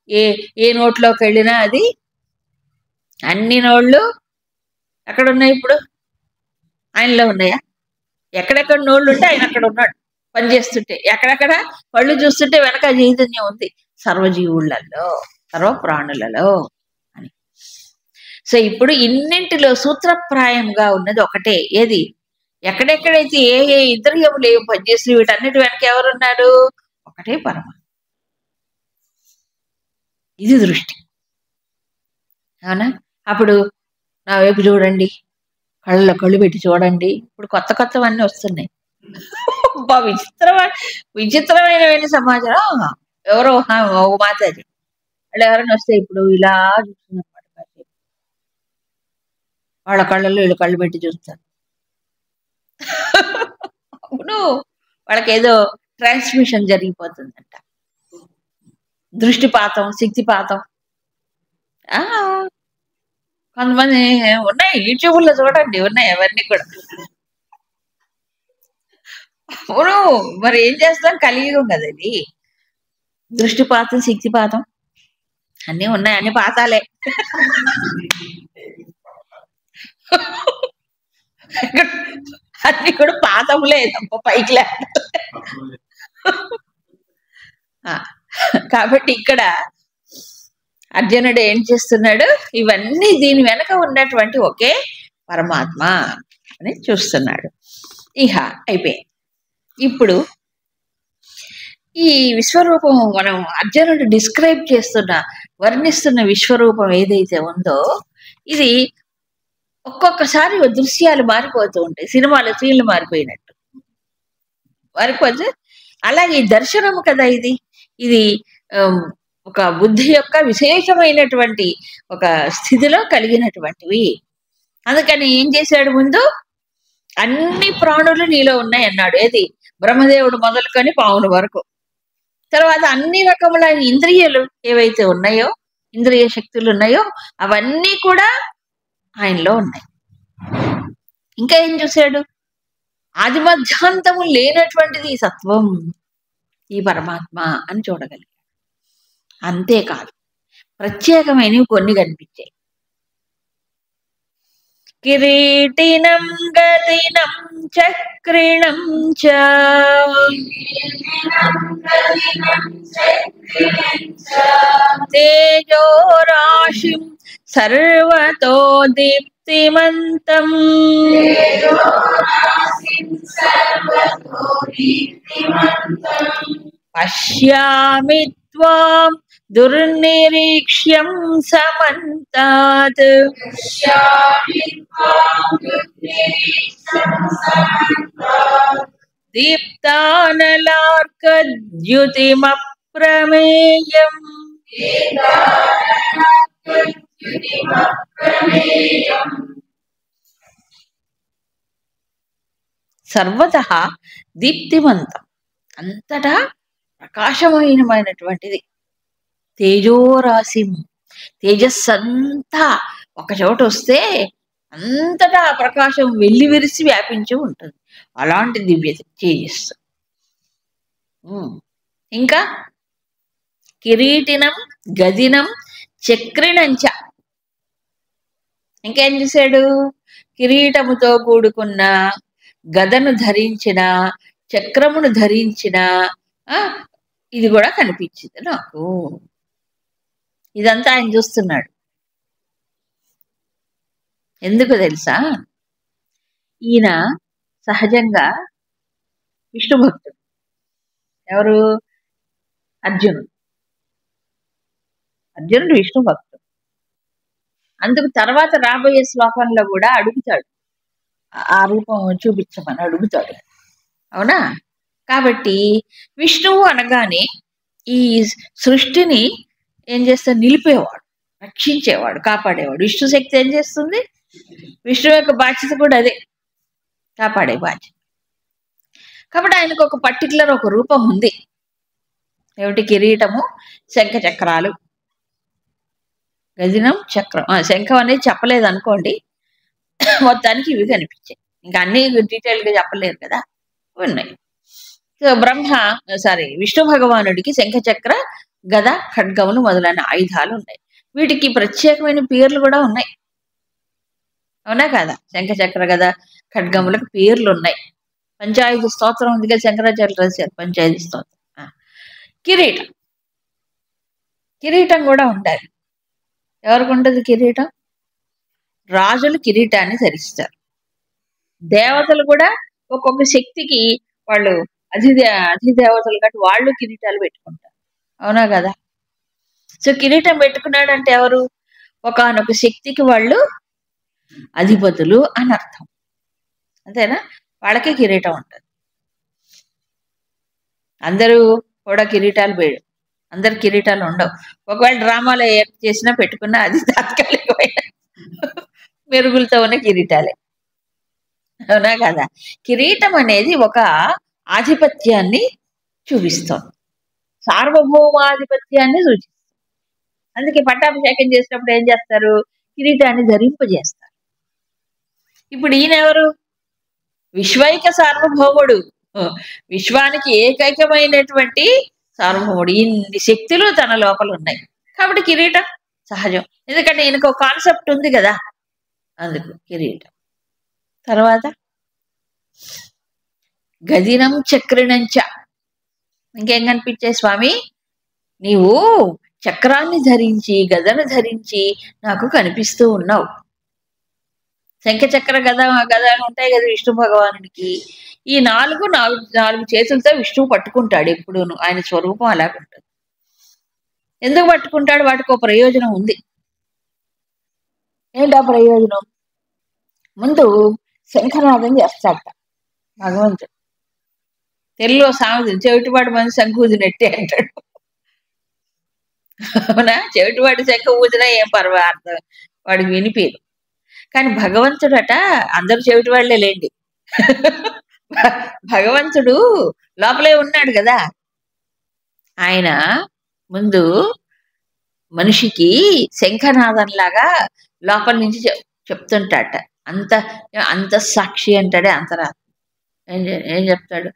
ఏ ఏ నోట్లోకి వెళ్ళినా అది, అన్ని నోళ్ళు ఎక్కడున్నాయి? ఇప్పుడు ఆయనలో ఉన్నాయా? ఎక్కడెక్కడ నోళ్ళు ఉంటే ఆయన అక్కడ ఉన్నాడు పనిచేస్తుంటే. ఎక్కడెక్కడ కళ్ళు చూస్తుంటే వెనక చైతన్యం ఉంది, సర్వజీవులలో, సర్వ ప్రాణులలో అని. సో ఇప్పుడు ఇన్నింటిలో సూత్రప్రాయంగా ఉన్నది ఒకటే. ఏది? ఎక్కడెక్కడైతే ఏ ఏ ఇంద్రియములు ఏం పనిచేసి వీటన్నిటి వెనక ఎవరున్నారు? ఒకటే పరమ. ఇది దృష్టి. అవునా? అప్పుడు నా వైపు చూడండి, కళ్ళలో కళ్ళు పెట్టి చూడండి. ఇప్పుడు కొత్తవన్నీ వస్తున్నాయి. విచిత్రమైన సమాచారం. ఎవరో ఒక మాతాజీ వాళ్ళు ఎవరైనా వస్తే ఇప్పుడు ఇలా చూస్తున్నమాట, వాళ్ళ కళ్ళల్లో వీళ్ళు కళ్ళు పెట్టి చూస్తారు. అవును, వాళ్ళకి ఏదో ట్రాన్స్మిషన్ జరిగిపోతుందంట, దృష్టిపాతం, శక్తిపాతం. కొంతమంది ఉన్నాయి, యూట్యూబ్లో చూడండి, ఉన్నాయి అవన్నీ కూడా. అవును, మరి ఏం చేస్తాం, కలియుగం కదా ఇది. దృష్టిపాతం, శక్తిపాతం అన్నీ ఉన్నాయి, అన్ని పాతాలే. అన్ని కూడా పాతములే తప్ప పైకి లే. కాబట్టి ఇక్కడ అర్జునుడు ఏం చేస్తున్నాడు, ఇవన్నీ దీని వెనక ఉన్నటువంటి ఒకే పరమాత్మ అని చూస్తున్నాడు. ఇహ అయిపోయింది. ఇప్పుడు ఈ విశ్వరూపం మనం అర్జునుడు డిస్క్రైబ్ చేస్తున్న, వర్ణిస్తున్న విశ్వరూపం ఏదైతే ఉందో, ఇది ఒక్కొక్కసారి దృశ్యాలు మారిపోతూ ఉంటాయి, సినిమాలో సీన్లు మారిపోయినట్టు మారిపోతే. అలాగే దర్శనము కదా ఇది. ఇది ఒక బుద్ధి యొక్క విశేషమైనటువంటి ఒక స్థితిలో కలిగినటువంటివి. అందుకని ఏం చేశాడు, ముందు అన్ని ప్రాణులు నీలో ఉన్నాయి అన్నాడు. ఏది, బ్రహ్మదేవుడు మొదలుకొని పావును వరకు. తర్వాత అన్ని రకములైన ఇంద్రియాలు ఏవైతే ఉన్నాయో, ఇంద్రియ శక్తులు ఉన్నాయో, అవన్నీ కూడా ఆయనలో ఉన్నాయి. ఇంకా ఏం చూశాడు, ఆది మధ్యాంతము లేనటువంటిది ఈ సత్వం, ఈ పరమాత్మ అని చూడగలిగాడు. అంతేకాదు, ప్రత్యేకమైనవి కొన్ని కనిపించాయి. కిరీటినం గదినం చక్రిణం చ తేజో రాశిం సర్వతో దీప్తిమంతం పశ్యామి త్వాం దుర్నిరీక్ష్యం సమంతాత్ దీప్తానలార్కద్యుతిమప్రమేయం సర్వతః దీప్తిమంతం, అంతటా ప్రకాశమైనటువంటిది. తేజోరాశి, తేజస్సంతా ఒక చోట వస్తే అంతటా ప్రకాశం వెల్లివిరిసి వ్యాపించి ఉంటుంది. అలాంటి దివ్య తేజస్సు. ఇంకా కిరీటినం గదినం చక్రిణంచ, ఇంకేం చేశాడు, కిరీటముతో కూడుకున్న, గదను ధరించిన, చక్రమును ధరించిన ఇది కూడా కనిపించింది నాకు. ఇదంతా ఆయన చూస్తున్నాడు. ఎందుకు తెలుసా, ఈయన సహజంగా విష్ణు భక్తుడు. ఎవరు, అర్జునుడు. అర్జునుడు విష్ణు భక్తుడు. అందుకు తర్వాత రాబోయే శ్లోకంలో కూడా అడుగుతాడు, ఆ రూపం చూపించమని అడుగుతాడు. అవునా? కాబట్టి విష్ణువు అనగానే ఈ సృష్టిని ఏం చేస్తాడు, నిలిపేవాడు, రక్షించేవాడు, కాపాడేవాడు. విష్ణు శక్తి ఏం చేస్తుంది, విష్ణువు యొక్క బాధ్యత కూడా అదే, కాపాడే బాధ్యత. కాబట్టి ఆయనకు ఒక పర్టికులర్ ఒక రూపం ఉంది. ఏమిటి, కిరీటము, శంఖ చక్రాలు, గదినం చక్రం. శంఖం అనేది చెప్పలేదు అనుకోండి, మొత్తానికి ఇవి కనిపించాయి. ఇంకా అన్ని డీటెయిల్గా చెప్పలేరు కదా, ఉన్నాయి. సో విష్ణు భగవానుడికి శంఖచక్ర, గద, ఖడ్గములు మొదలైన ఆయుధాలు ఉన్నాయి. వీటికి ప్రత్యేకమైన పేర్లు కూడా ఉన్నాయి. అవునా కదా? శంఖచక్ర, గద, ఖడ్గములకు పేర్లు ఉన్నాయి. పంచాయుధ స్తోత్రం ఉంది కదా, శంకరాచార్యులు రాశారు పంచాయుధ స్తోత్రం. కిరీటం, కిరీటం కూడా ఉండాలి. ఎవరికి ఉంటుంది కిరీటం? రాజులు కిరీటాన్ని ధరిస్తారు. దేవతలు కూడా ఒక్కొక్క శక్తికి వాళ్ళు అధిదేవతలు కాబట్టి వాళ్ళు కిరీటాలు పెట్టుకుంటారు. అవునా కదా? సో కిరీటం పెట్టుకున్నాడంటే ఎవరు, ఒకానొక శక్తికి వాళ్ళు అధిపతులు అని అర్థం. అంతేనా? వాళ్ళకి కిరీటం ఉంటుంది. అందరూ కూడా కిరీటాలు అందరు కిరీటాలు ఉండవు. ఒకవేళ డ్రామాలో చేసినా పెట్టుకున్నా అది తాత్కాలికమైన మెరుగులతో ఉన్న కిరీటాలే. అవునా కదా? కిరీటం అనేది ఒక ఆధిపత్యాన్ని చూపిస్తుంది, సార్వభౌమాధిపత్యాన్ని సూచిస్తుంది. అందుకే పట్టాభిషేకం చేసినప్పుడు ఏం చేస్తారు, కిరీటాన్ని ధరింపజేస్తారు. ఇప్పుడు ఈయనెవరు? విశ్వైక సార్వభౌముడు, విశ్వానికి ఏకైకమైనటువంటి సార్వభౌముడు. ఇన్ని శక్తులు తన లోపల ఉన్నాయి కాబట్టి కిరీటం సహజం. ఎందుకంటే ఈయనకు ఒక కాన్సెప్ట్ ఉంది కదా, అందుకు కిరీటం. తర్వాత గదినం చక్రిణంచ, ఇంకేం కనిపించే స్వామి, నీవు చక్రాన్ని ధరించి గదను ధరించి నాకు కనిపిస్తూ ఉన్నావు. శంఖచక్ర గద ఉంటాయి కదా విష్ణు భగవానుడికి. ఈ నాలుగు చేతులతో విష్ణువు పట్టుకుంటాడు ఎప్పుడూను. ఆయన స్వరూపం అలాగుంటుంది. ఎందుకు పట్టుకుంటాడు? వాటికి ఒక ప్రయోజనం ఉంది. ఏంటా ప్రయోజనం? ముందు శంఖనాదం చేస్తాడట భగవంతుడు. తెలుగులో సామెత, చెవిటివాడు మంది శంఖ ఊదినట్టే అంటాడు. అవునా? చెవిటివాడి శంఖ ఊదినా ఏం పర్వాలేదు, వాడికి వినిపేరు. కానీ భగవంతుడట అందరూ చెవిటి వాళ్లే లేండి. భగవంతుడు లోపలే ఉన్నాడు కదా. ఆయన ముందు మనిషికి శంఖనాదంలాగా లోపల నుంచి చెప్తుంటాడట. అంత సాక్షి అంటాడే అంతరాత్మ. ఏం చెప్తాడు?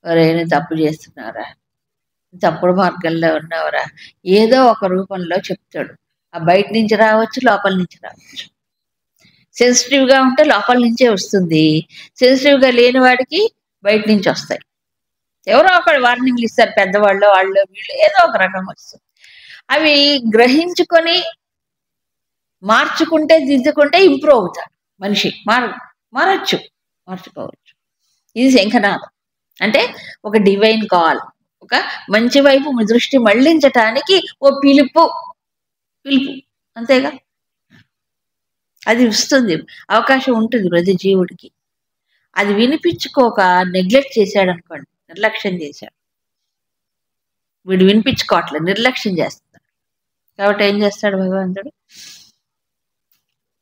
ఎవరైనా తప్పు చేస్తున్నారా, తప్పుడు మార్గంలో ఉన్నవరా, ఏదో ఒక రూపంలో చెప్తాడు. ఆ బయట నుంచి రావచ్చు, లోపల నుంచి రావచ్చు. సెన్సిటివ్గా ఉంటే లోపల నుంచే వస్తుంది, సెన్సిటివ్గా లేని వాడికి బయట నుంచి వస్తాయి. ఎవరో ఒకళ్ళు వార్నింగ్లు ఇస్తారు, పెద్దవాళ్ళు, వాళ్ళు వీళ్ళు, ఏదో ఒక రకం వస్తుంది. అవి గ్రహించుకొని మార్చుకుంటే దిద్దుకుంటే ఇంప్రూవ్ అవుతారు మనిషి. మార్చుకోవచ్చు. ఇది శంఖనాదం అంటే ఒక డివైన్ కాల్, ఒక మంచి వైపు దృష్టి మళ్లించటానికి ఓ పిలుపు అంతేగా. అది వస్తుంది, అవకాశం ఉంటుంది ప్రతి జీవుడికి. అది వినిపించుకోక నెగ్లెక్ట్ చేశాడు అనుకోండి, నిర్లక్ష్యం చేశాడు. వీడు వినిపించుకోవట్లేదు, నిర్లక్ష్యం చేస్తాడు. కాబట్టి ఏం చేస్తాడు భగవంతుడు?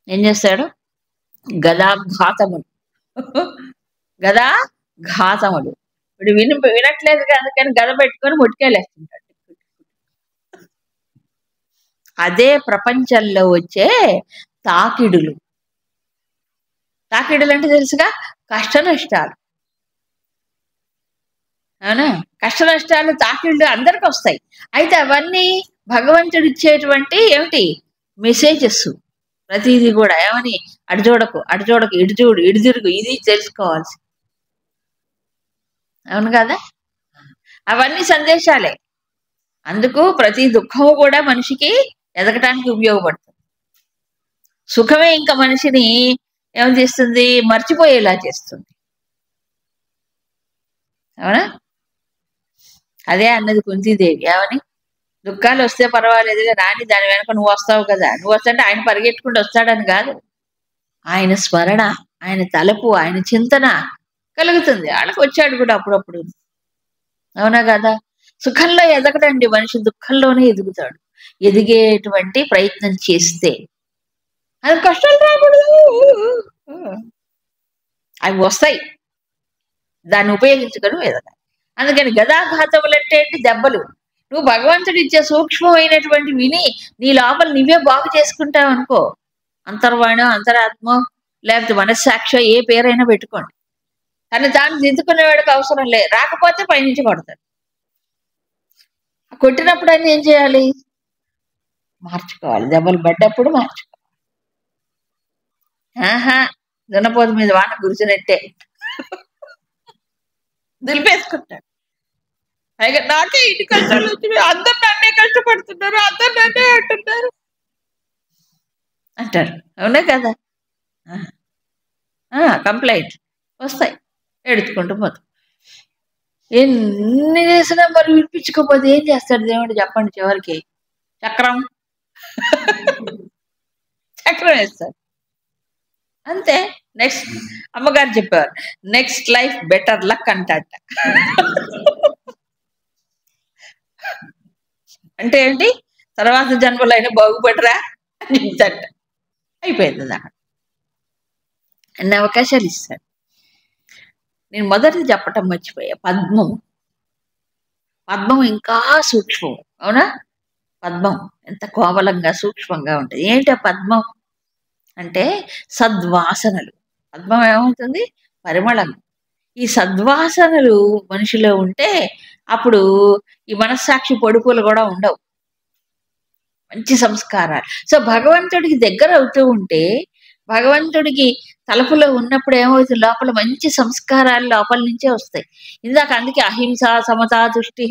ఏం చేస్తాడు? గదాఘాతముడు. గదాఘాతముడు. వీడు వినట్లేదు కదా, కానీ గద పెట్టుకొని ముట్టుకెళ్ళేస్తుంటాడు. అదే ప్రపంచంలో వచ్చే తాకిడులు. తాకిడులు అంటే తెలుసుగా, కష్ట నష్టాలు. అవునా? కష్ట నష్టాలు, తాకిళ్ళు అందరికి వస్తాయి. అయితే అవన్నీ భగవంతుడు ఇచ్చేటువంటి ఏమిటి మెసేజెస్. ప్రతిదీ కూడా ఏమని, అటు చూడకు ఇటు చూడు, ఇటు తిరుగు, ఇది తెలుసుకోవాల్సి. అవును కదా? అవన్నీ సందేశాలే. అందుకు ప్రతి దుఃఖము కూడా మనిషికి ఎదగటానికి ఉపయోగపడుతుంది. సుఖమే ఇంకా మనిషిని ఏమని చేస్తుంది? మర్చిపోయేలా చేస్తుంది. అవునా? అదే అన్నది కుంతీదేవి. ఏమని? దుఃఖాలు వస్తే పర్వాలేదు రాని, దాని వెనక నువ్వు వస్తావు కదా. నువ్వు వస్తుంటే ఆయన పరిగెట్టుకుంటూ వస్తాడని కాదు, ఆయన స్మరణ, ఆయన తలపు, ఆయన చింతన కలుగుతుంది. వాళ్ళకి వచ్చాడు కూడా అప్పుడప్పుడు. అవునా కదా? సుఖంలో ఎదగడండి మనిషి, దుఃఖంలోనే ఎదుగుతాడు. ఎదిగేటువంటి ప్రయత్నం చేస్తే అది కష్టాలు రాకూడదు, అవి వస్తాయి. దాన్ని ఉపయోగించుకొని ఎదగాలి. అందుకని గదాఘాతములు అంటే ఏంటి? దెబ్బలు. నువ్వు భగవంతుడు ఇచ్చే సూక్ష్మమైనటువంటి విని నీ లోపల నువ్వే బాగు చేసుకుంటావు అనుకో. అంతర్వాణో, అంతరాత్మో, లేకపోతే మనస్సాక్షో, ఏ పేరైనా పెట్టుకోండి. కానీ తాను దిద్దుకునేవాడికి అవసరం లేదు. రాకపోతే పైనుంచి కొడతాడు. కొట్టినప్పుడు అన్నీ ఏం చేయాలి? మార్చుకోవాలి. దెబ్బలు పడ్డప్పుడు మార్చుకోవాలి. దున్నపోతు మీద వాన కూర్చున్నట్టే దులిపేసుకుంటాడు. పైగా నాకే ఇటు కష్టాలు వచ్చినాయి, అందరు నన్నే కష్టపడుతున్నారు, అందరు నన్నే అంటున్నారు అంటారు. అవునా కదా? కంప్లైంట్ వస్తాయి, ఎడుచుకుంటూ పోతాం. ఎన్ని చేసినా మరి వినిపించుకోకపోతే ఏం చేస్తాడు దేవుడు చెప్పండి? చివరికి చక్రం వేస్తాడు అంతే. నెక్స్ట్ అమ్మగారు చెప్పారు, నెక్స్ట్ లైఫ్ బెటర్ లక్ అంటాట. అంటే ఏంటి? తర్వాత జన్మలో అయినా బాగుపడరా అని చెప్తాట. అయిపోయింది. అక్కడ అన్ని అవకాశాలు ఇస్తాడు. నేను మొదటిది చెప్పటం మర్చిపోయా, పద్మం. పద్మం ఇంకా సూక్ష్మం. అవునా? పద్మం ఎంత కోమలంగా సూక్ష్మంగా ఉంటుంది. ఏంటి ఆ పద్మం? అంటే సద్వాసనలు. పద్మం ఏమవుతుంది? పరిమళం. ఈ సద్వాసనలు మనిషిలో ఉంటే అప్పుడు ఈ మనస్సాక్షి పొడుపులు కూడా ఉండవు. మంచి సంస్కారాలు. సో భగవంతుడికి దగ్గర అవుతూ ఉంటే, భగవంతుడికి తలుపులో ఉన్నప్పుడు ఏమవుతుంది? లోపల మంచి సంస్కారాలు లోపల నుంచే వస్తాయి. ఇందాక అందుకే అహింస, సమతా, తుష్టి,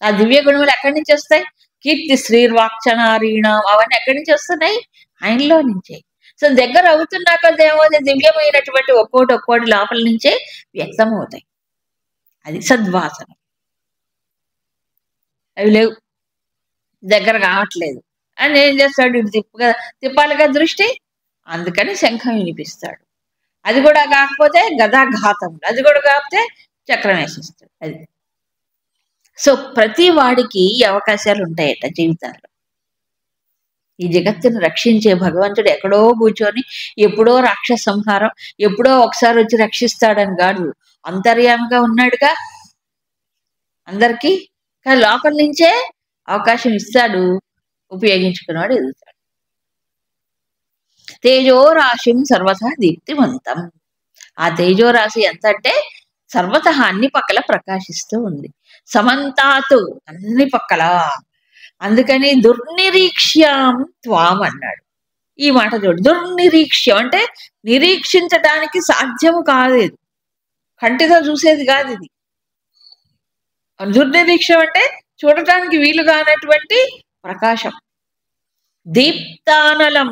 ఆ దివ్య గుణములు ఎక్కడి నుంచి వస్తాయి? కీర్తి శ్రీర్వాక్చనారీణం అవన్నీ ఎక్కడి నుంచి వస్తున్నాయి? ఆయనలో నుంచే. సో దగ్గర అవుతున్నా కొద్ది ఏమవుతుంది? దివ్యమైనటువంటి ఒక్కోటి లోపల నుంచే వ్యక్తం అవుతాయి. అది సద్వాసన. అవి లేవు, దగ్గర కావట్లేదు అని ఏం చేస్తాడు? ఇటు తిప్పాలిగా దృష్టి. అందుకని శంఖం వినిపిస్తాడు. అది కూడా కాకపోతే గదాఘాతం, అది కూడా కాకపోతే చక్రం వేసిస్తాడు. అది. సో ప్రతి వాడికి ఈ అవకాశాలు ఉంటాయట జీవితంలో. ఈ జగత్తును రక్షించే భగవంతుడు ఎక్కడో కూర్చొని ఎప్పుడో రాక్షస సంహారం, ఎప్పుడో ఒకసారి వచ్చి రక్షిస్తాడని కాదు, అంతర్యామిగా ఉన్నాడుగా అందరికీ. కానీ లోపల నుంచే అవకాశం ఇస్తాడు, ఉపయోగించుకున్నాడు, ఎదుగుతాడు. తేజోరాశిం సర్వథా దీప్తివంతం. ఆ తేజోరాశి ఎంత అంటే సర్వత అన్ని పక్కల ప్రకాశిస్తూ ఉంది. సమంతాతు అన్ని పక్కల. అందుకని దుర్నిరీక్ష్యం త్వాం అన్నాడు. ఈ మాట చూడు, దుర్నిరీక్ష్యం అంటే నిరీక్షించడానికి సాధ్యము కాదు, ఇది కంటితో చూసేది కాదు. ఇది దుర్నిరీక్షం అంటే చూడటానికి వీలు కానటువంటి ప్రకాశం. దీప్తానలం.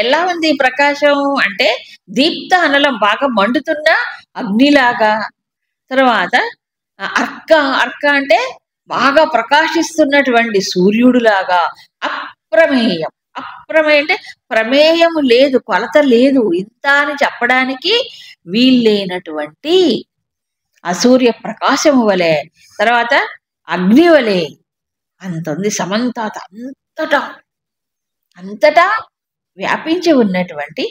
ఎలా ఉంది ఈ ప్రకాశం అంటే దీప్త అనలం, బాగా మండుతున్న అగ్నిలాగా. తర్వాత అర్క అంటే బాగా ప్రకాశిస్తున్నటువంటి సూర్యుడులాగా. అప్రమేయం. అప్రమేయం అంటే ప్రమేయము లేదు, కొలత లేదు, ఇంత అని చెప్పడానికి వీల్లేనటువంటి ఆ సూర్య ప్రకాశము వలె, తర్వాత అగ్ని వలె అంతుంది. సమంతాత, అంతటా వ్యాపించి ఉన్నటువంటి